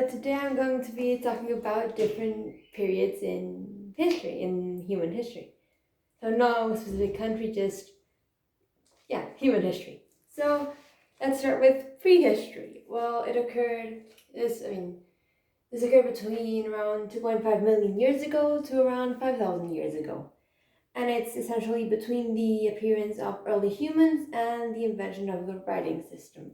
today I'm going to be talking about different periods in history, in human history. So no specific country, just, human history. So let's start with prehistory. Well, this occurred between around 2.5 million years ago to around 5,000 years ago. And it's essentially between the appearance of early humans and the invention of the writing systems.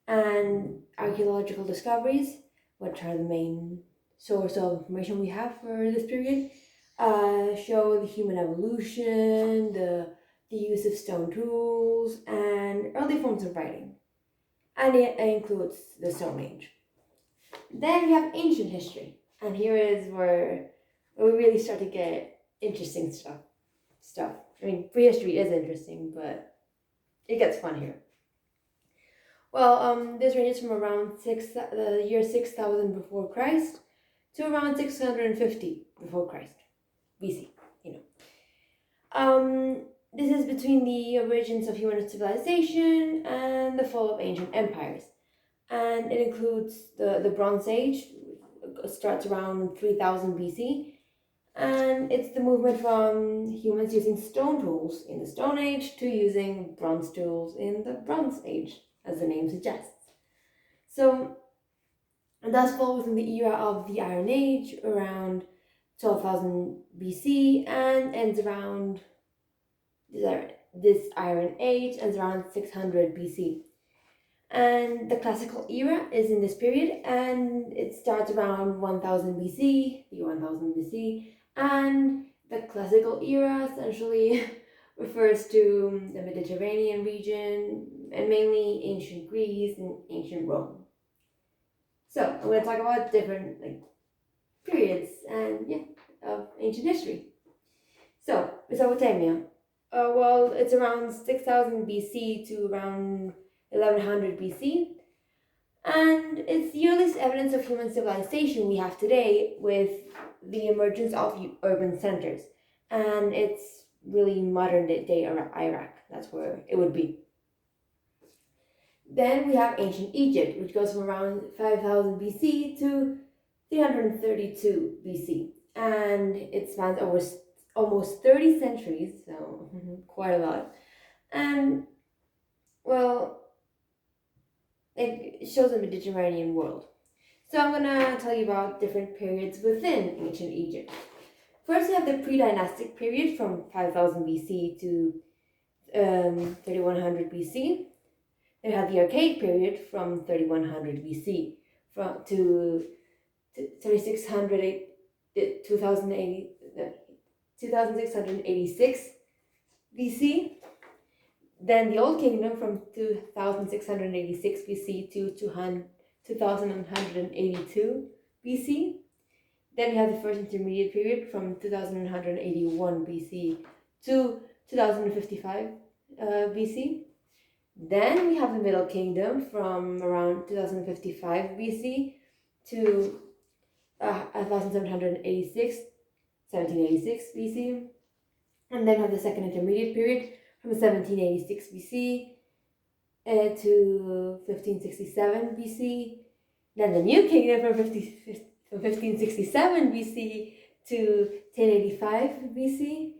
And archaeological discoveries, which are the main source of information we have for this period, show the human evolution, the use of stone tools, and early forms of writing. And it includes the Stone Age. Then we have ancient history, and here is where we really start to get interesting stuff. Prehistory is interesting, but it gets fun here. Well, this ranges from around the year 6000 before Christ to around 650 before Christ, BC. This is between the origins of human civilization and the fall of ancient empires, and it includes the Bronze Age. Starts around 3000 BC, and it's the movement from humans using stone tools in the Stone Age to using bronze tools in the Bronze Age, as the name suggests. So, it does fall within the era of the Iron Age, around 12,000 BC, and ends around this Iron Age ends around 600 BC. And the Classical Era is in this period, and it starts around 1000 BC, the 1000 BC, and the Classical Era essentially refers to the Mediterranean region, and mainly ancient Greece and ancient Rome. So I'm going to talk about different periods of ancient history. So Mesopotamia. Well, it's around 6000 BC to around 1100 BC, and it's the earliest evidence of human civilization we have today, with the emergence of urban centers, and it's really modern day Iraq. That's where it would be. Then we have ancient Egypt, which goes from around 5000 BC to 332 BC, and it spans over almost 30 centuries, so quite a lot. And well, it shows the Mediterranean world. So I'm gonna tell you about different periods within ancient Egypt. First, we have the pre-dynastic period from 5000 BC to 3100 BC. Then we have the archaic period from 3100 BC to 2686 BC. Then the Old Kingdom from 2686 BC to 2182 BC. Then we have the first intermediate period from 2181 BC to 2055 BC. Then we have the Middle Kingdom from around 2055 BC to 1786 BC. And then we have the second intermediate period from 1786 BC to 1567 BC. Then the New Kingdom from 1567 BC to 1085 BC.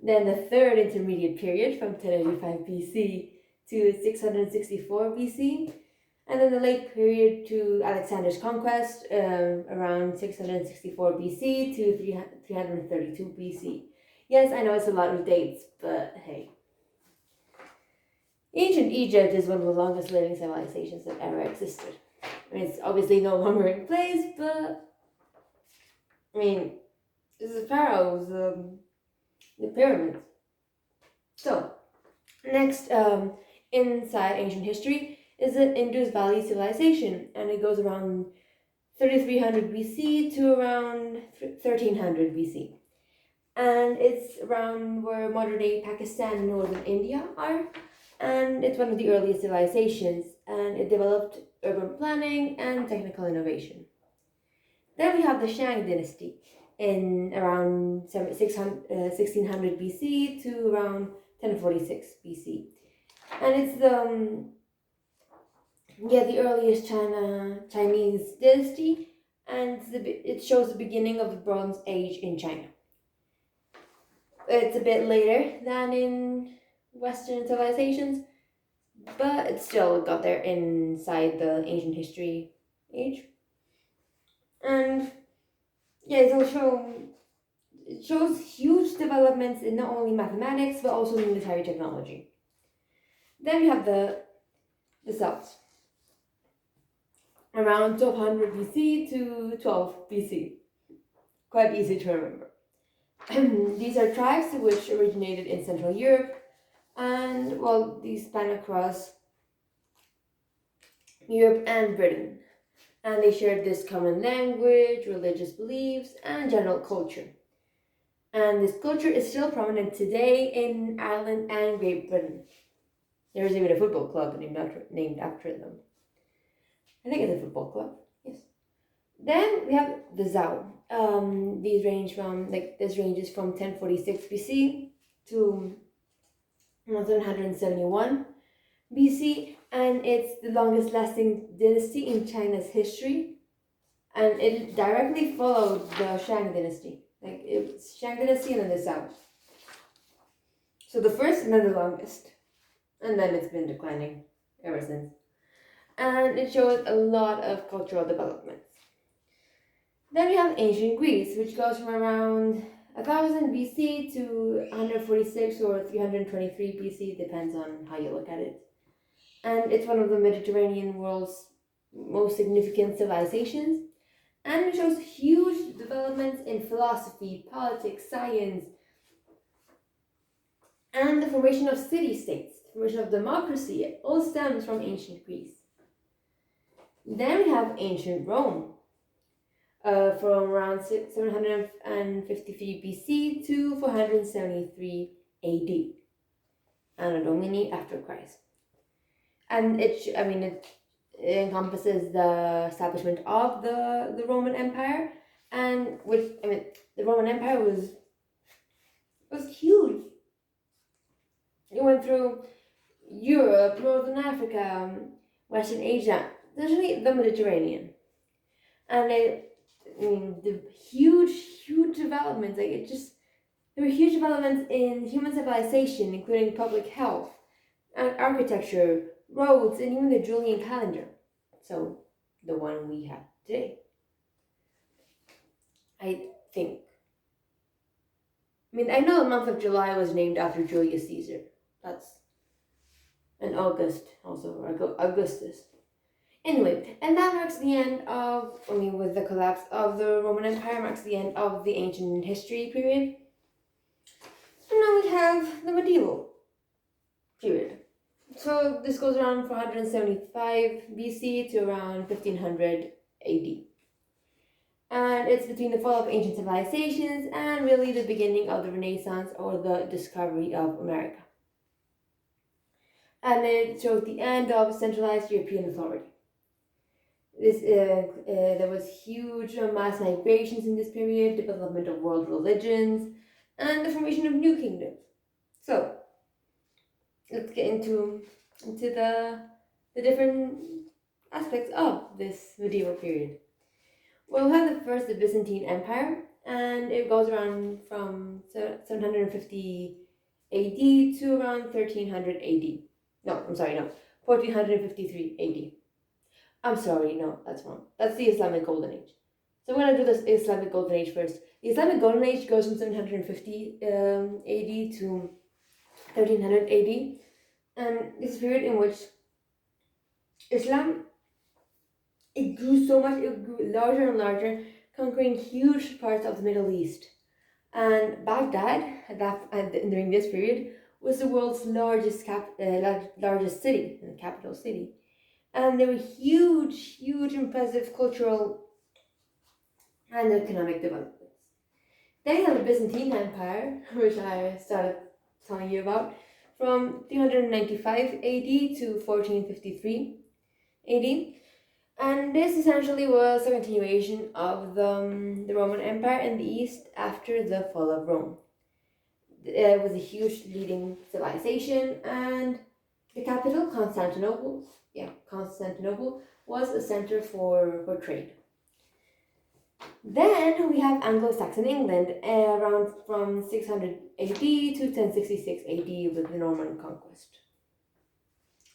Then the third intermediate period from 1085 BC to 664 BC. And then the late period to Alexander's conquest, around 664 BC to 332 BC. Yes, I know it's a lot of dates, but hey. Ancient Egypt is one of the longest living civilizations that ever existed. It's obviously no longer in place, but this is pharaohs, the pyramids. So, next, inside ancient history is the Indus Valley civilization, and it goes around 3300 BC to around 1300 BC. And it's around where modern-day Pakistan and northern India are, and it's one of the earliest civilizations, and it developed urban planning and technical innovation. Then we have the Shang Dynasty in around 1600 BC to around 1046 BC. And it's yeah, the earliest Chinese dynasty, and it shows the beginning of the Bronze Age in China. It's a bit later than in Western civilizations, but it still got there inside the ancient history age. And yeah, it shows huge developments in not only mathematics but also military technology. Then we have the South, around 1200 BC to 12 BC. Quite easy to remember. These are tribes which originated in Central Europe, and well, these span across Europe and Britain. And they shared this common language, religious beliefs, and general culture. And this culture is still prominent today in Ireland and Great Britain. There is even a football club named after them. I think it's a football club, yes. Then we have the Zhao. This ranges from 1046 BC to 771 BC, and it's the longest lasting dynasty in China's history, and it directly followed the Shang Dynasty. It's Shang Dynasty and then the Zhao. So the first and then the longest, and then it's been declining ever since. And it shows a lot of cultural developments. Then we have ancient Greece, which goes from around 1000 BC to 146 or 323 BC, depends on how you look at it. And it's one of the Mediterranean world's most significant civilizations. And it shows huge developments in philosophy, politics, science, and the formation of city-states, the formation of democracy. It all stems from ancient Greece. Then we have ancient Rome, from around 753 BC to 473 AD, Anno Domini after Christ. And it encompasses the establishment of the Roman Empire, and the Roman Empire was huge. It went through Europe, Northern Africa, Western Asia, especially the Mediterranean, and the huge developments. There were huge developments in human civilization, including public health, and architecture, roads, and even the Julian calendar. So, the one we have today. I think. I know the month of July was named after Julius Caesar. And August also, or Augustus. Anyway, and that marks the end of, with the collapse of the Roman Empire, marks the end of the ancient history period. And now we have the medieval period. So this goes around 475 BC to around 1500 AD. And it's between the fall of ancient civilizations and really the beginning of the Renaissance or the discovery of America. And it shows the end of centralized European authority. There was huge mass migrations in this period, development of world religions, and the formation of new kingdoms. So, let's get into the different aspects of this medieval period. Well, we have the Byzantine Empire, and it goes around from 750 AD to around 1300 AD. 1453 AD. I'm sorry, no, that's wrong. That's the Islamic Golden Age. So I'm going to do this Islamic Golden Age first. The Islamic Golden Age goes from 750 AD to 1300 AD. And this is a period in which Islam, it grew so much, it grew larger and larger, conquering huge parts of the Middle East. And Baghdad, during this period, was the world's largest city, the capital city. And there were huge, impressive cultural and economic developments. Then you have the Byzantine Empire, which I started telling you about, from 395 AD to 1453 AD. And this essentially was a continuation of the Roman Empire in the East after the fall of Rome. It was a huge leading civilization, and the capital, Constantinople, Constantinople was a center for trade. Then we have Anglo-Saxon England around from 600 AD to 1066 AD with the Norman conquest.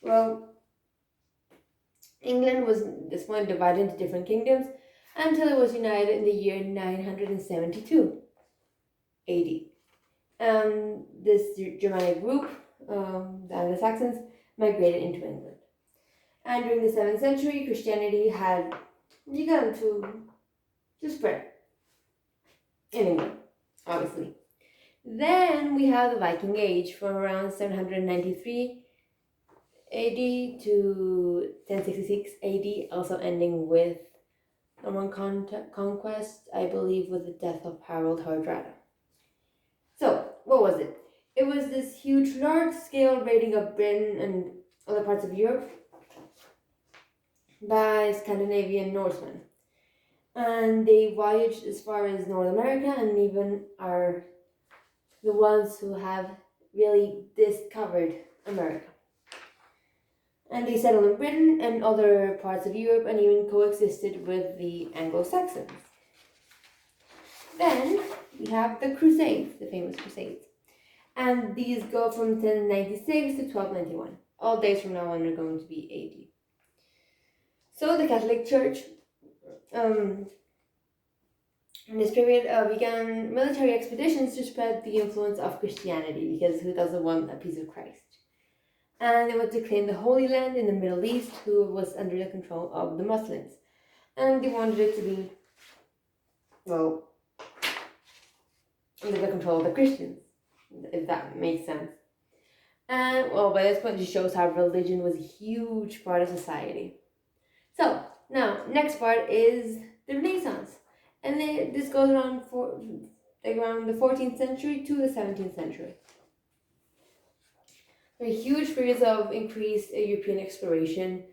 Well, England was at this point divided into different kingdoms until it was united in the year 972 AD. This Germanic group, the Anglo-Saxons, migrated into England. And during the 7th century, Christianity had begun to spread in England, obviously. Then we have the Viking Age from around 793 AD to 1066 AD, also ending with Norman conquest, I believe, with the death of Harold Hardrada. So, what was it? It was this huge, large-scale raiding of Britain and other parts of Europe by Scandinavian Norsemen. And they voyaged as far as North America and even are the ones who have really discovered America. And they settled in Britain and other parts of Europe and even coexisted with the Anglo-Saxons. Then we have the Crusades, the famous Crusades. And these go from 1096 to 1291. All days from now on are going to be AD. So the Catholic Church in this period began military expeditions to spread the influence of Christianity, because who doesn't want a piece of Christ? And they wanted to claim the Holy Land in the Middle East, who was under the control of the Muslims. And they wanted it to be, well, under the control of the Christians, if that makes sense. And, well, by this point, it shows how religion was a huge part of society. So, now, next part is the Renaissance. And this goes around around the 14th century to the 17th century. There are huge periods of increased European exploration.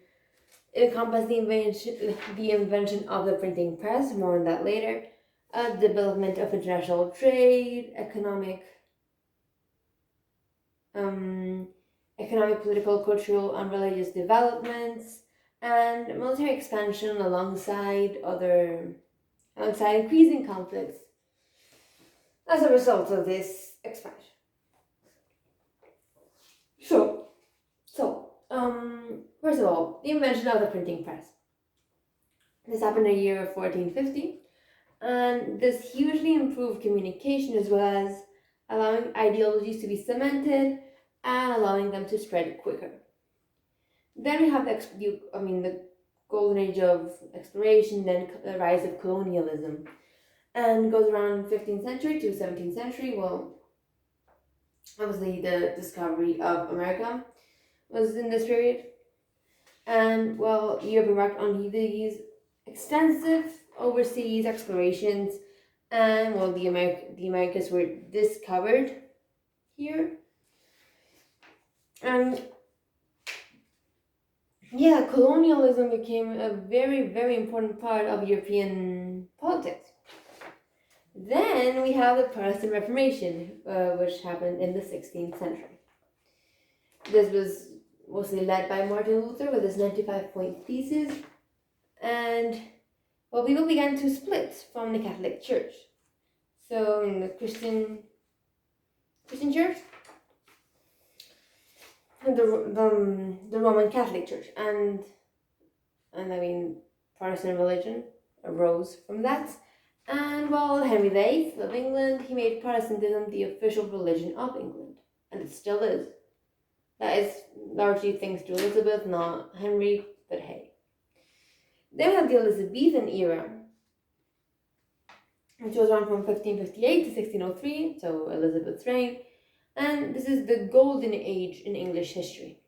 It encompassed the invention of the printing press, more on that later, development of international trade, economic, political, cultural, and religious developments, and military expansion alongside increasing conflicts as a result of this expansion. First of all, the invention of the printing press. This happened in the year of 1450, and this hugely improved communication as well as allowing ideologies to be cemented and allowing them to spread quicker. Then we have the Golden Age of exploration, then the rise of colonialism, and goes around 15th century to 17th century. Well, obviously the discovery of America was in this period, and well, Europe embarked on these extensive overseas explorations, and well, the Americas were discovered here, and colonialism became a very, very important part of European politics. Then we have the Protestant Reformation, which happened in the 16th century. This was mostly led by Martin Luther with his 95-point thesis, and people began to split from the Catholic Church. So in the Christian Church, the Roman Catholic Church, and Protestant religion arose from that. And Henry VIII of England, he made Protestantism the official religion of England, and it still is. That is largely thanks to Elizabeth, not Henry, but hey. Then we have the Elizabethan Era, which was around from 1558 to 1603, so Elizabeth's reign. And this is the Golden Age in English history.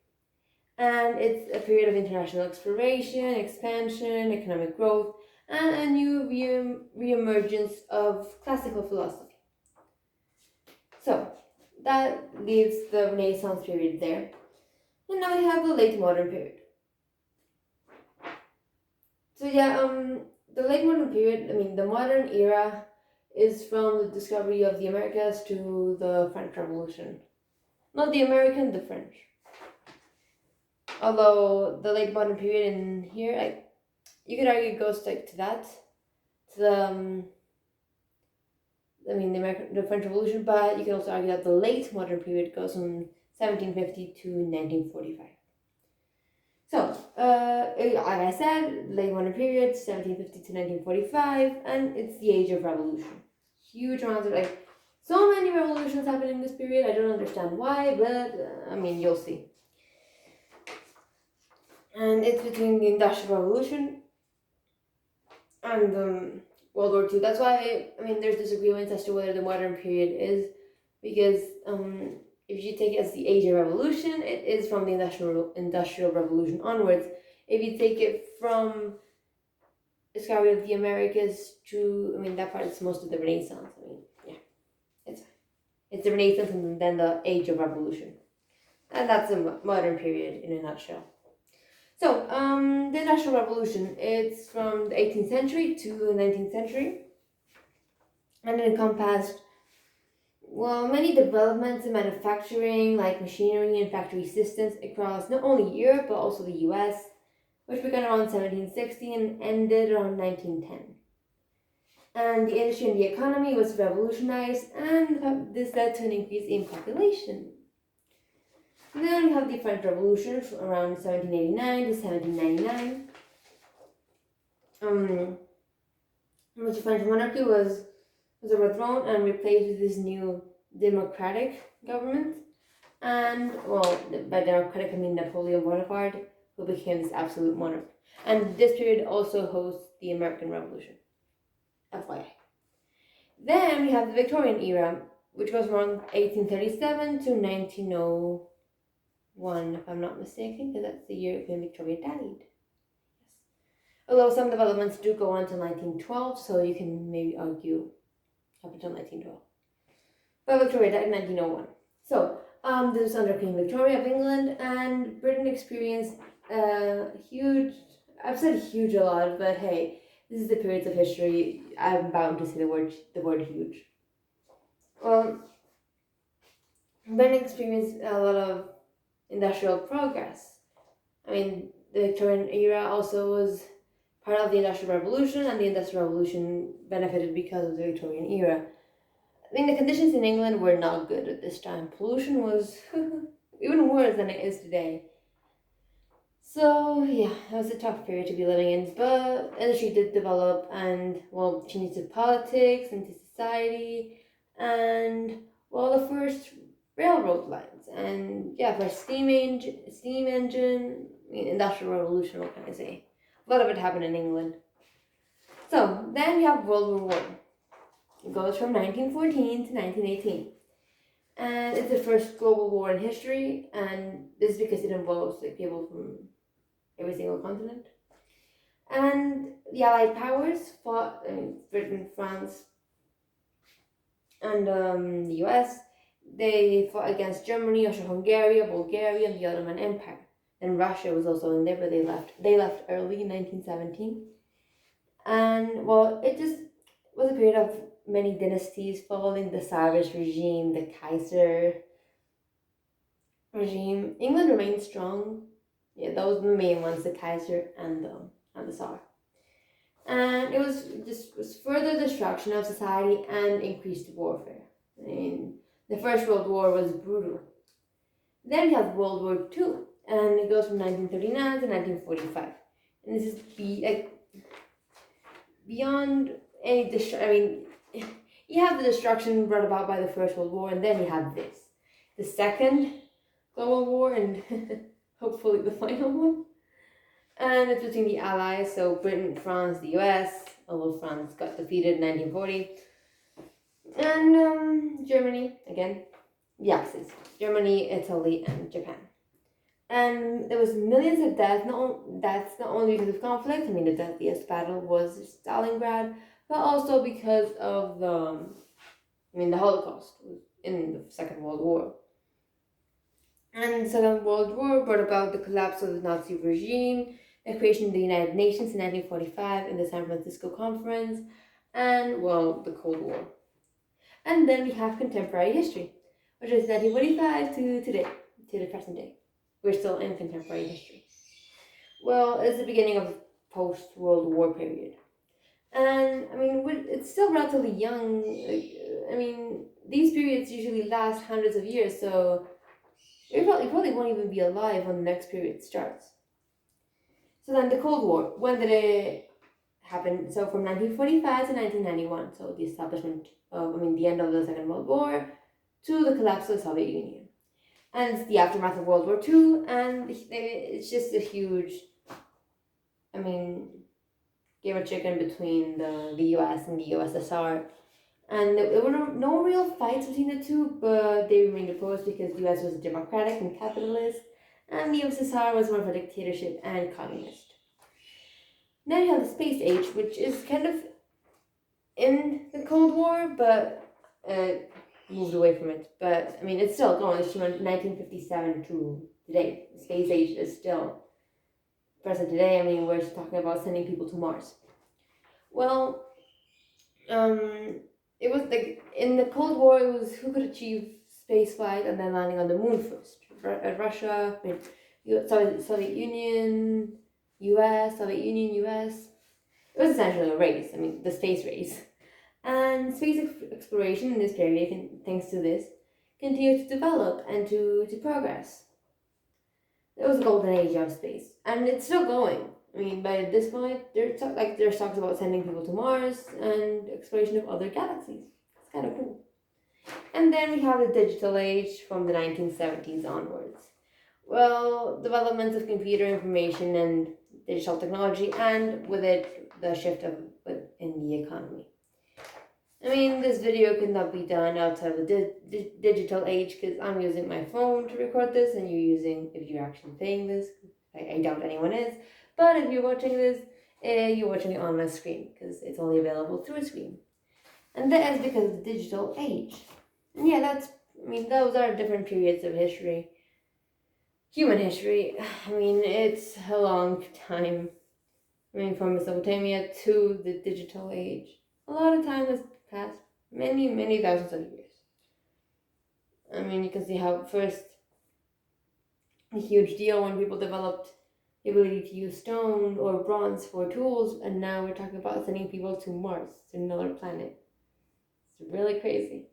And it's a period of international exploration, expansion, economic growth, and a new re-emergence of classical philosophy. So, that leaves the Renaissance period there. And now we have the late modern period. So the late modern period, the modern era is from the discovery of the Americas to the French Revolution. Not the American, the French. Although the late modern period in here, you could argue it goes to that, to the French Revolution, but you can also argue that the late modern period goes from 1750 to 1945. So, like I said, late modern period, 1750 to 1945, and it's the age of revolution. Huge amounts of, so many revolutions happen in this period. I don't understand why, but, you'll see. And it's between the Industrial Revolution and World War II. That's why, there's disagreements as to whether the modern period is, because if you take it as the age of revolution, it is from the Industrial Revolution onwards. If you take it from discovery of the Americas to, that part is most of the Renaissance. It's the Renaissance and then the age of revolution. And that's the modern period in a nutshell. So, the Industrial Revolution, it's from the 18th century to the 19th century, and it encompassed, many developments in manufacturing, like machinery and factory systems across not only Europe, but also the US, which began around 1760 and ended around 1910. And the industry and the economy was revolutionized, and this led to an increase in population. And then we have the French Revolution from around 1789 to 1799, in which the French monarchy was overthrown and replaced with this new democratic government. And, by democratic I mean Napoleon Bonaparte, who became this absolute monarch. And this period also hosts the American Revolution, FYI. Then we have the Victorian Era, which goes from 1837 to 1901. If I'm not mistaken, because that's the year Queen Victoria died. Yes. Although some developments do go on to 1912, so you can maybe argue up until 1912. But Victoria died in 1901. So, this was under Queen Victoria of England, and Britain experienced huge, I've said huge a lot, but hey, this is the periods of history. I'm bound to say the word huge. Britain experienced a lot of industrial progress. The Victorian era also was part of the Industrial Revolution, and the Industrial Revolution benefited because of the Victorian era. The conditions in England were not good at this time. Pollution was even worse than it is today. So, yeah, it was a tough period to be living in, but industry did develop and, changes to politics and to society, and, the first railroad lines, and, first steam engine, Industrial Revolution, what can I say? A lot of it happened in England. So, then we have World War I. It goes from 1914 to 1918. And it's the first global war in history, and this is because it involves people from every single continent. And the Allied powers fought, Britain, France, and the US. They fought against Germany, Austria-Hungary, Bulgaria, and the Ottoman Empire. And Russia was also in there, but they left early in 1917. And, it just was a period of many dynasties falling, the Tsarist regime, the Kaiser regime. England remained strong. Yeah, those were the main ones, the Kaiser and the Tsar. And it was further destruction of society and increased warfare. The First World War was brutal. Then we have World War II, and it goes from 1939 to 1945. And this is beyond any destruction. You have the destruction brought about by the First World War, and then you have this, the Second Global War, and hopefully the final one. And it's between the Allies, so Britain, France, the US, although France got defeated in 1940. And Germany, again, the Axis. Germany, Italy, and Japan. And there was millions of deaths, not only because of conflict. The deadliest battle was Stalingrad, but also because of the Holocaust in the Second World War. And the Second World War brought about the collapse of the Nazi regime, the creation of the United Nations in 1945 in the San Francisco Conference, and, the Cold War. And then we have contemporary history, which is 1945 to today, to the present day, we're still in contemporary history. Well, it's the beginning of post-World War period. And, I mean, it's still relatively young. I mean, these periods usually last hundreds of years, so you probably won't even be alive when the next period starts. So then the Cold War, when did it happen? So from 1945 to 1991, so the establishment of, the end of the Second World War to the collapse of the Soviet Union. And it's the aftermath of World War II, and it's just a huge, game of chicken between the US and the USSR. And there were no real fights between the two, but they remained opposed because the US was democratic and capitalist, and the USSR was more of a dictatorship and communist. Now you have the space age, which is kind of in the Cold War, but moved away from it. But, it's still going. It's from 1957 to today. The space age is still present today. We're just talking about sending people to Mars. Well, it was like in the Cold War, it was who could achieve spaceflight and then landing on the moon first. Russia, Soviet Union, US, Soviet Union, US. It was essentially a race. The space race. And space exploration in this period, thanks to this, continued to develop and to progress. It was the golden age of space, and it's still going. By this point, there's talks about sending people to Mars and exploration of other galaxies. It's kind of cool. And then we have the digital age from the 1970s onwards. Well, developments of computer information and digital technology, and with it, the shift in the economy. This video could not be done outside of the digital age because I'm using my phone to record this, and if you're actually playing this, I doubt anyone is, but if you're watching this, you're watching it on a screen because it's only available through a screen. And that is because of the digital age. And yeah, those are different periods of history. Human history, it's a long time. From Mesopotamia to the digital age. A lot of time has passed, many, many thousands of years. You can see how first a huge deal when people developed the ability to use stone or bronze for tools, and now we're talking about sending people to Mars, to another planet. It's really crazy.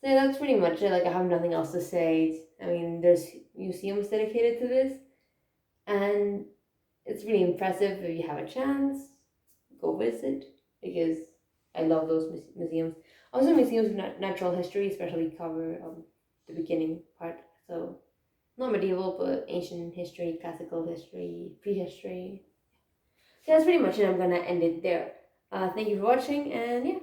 So yeah, that's pretty much it. I have nothing else to say. There's museums dedicated to this, and it's really impressive. If you have a chance, go visit, because I love those museums. Also, museums of natural history especially cover the beginning part. So, not medieval, but ancient history, classical history, prehistory. So that's pretty much it. I'm going to end it there. Thank you for watching, and yeah.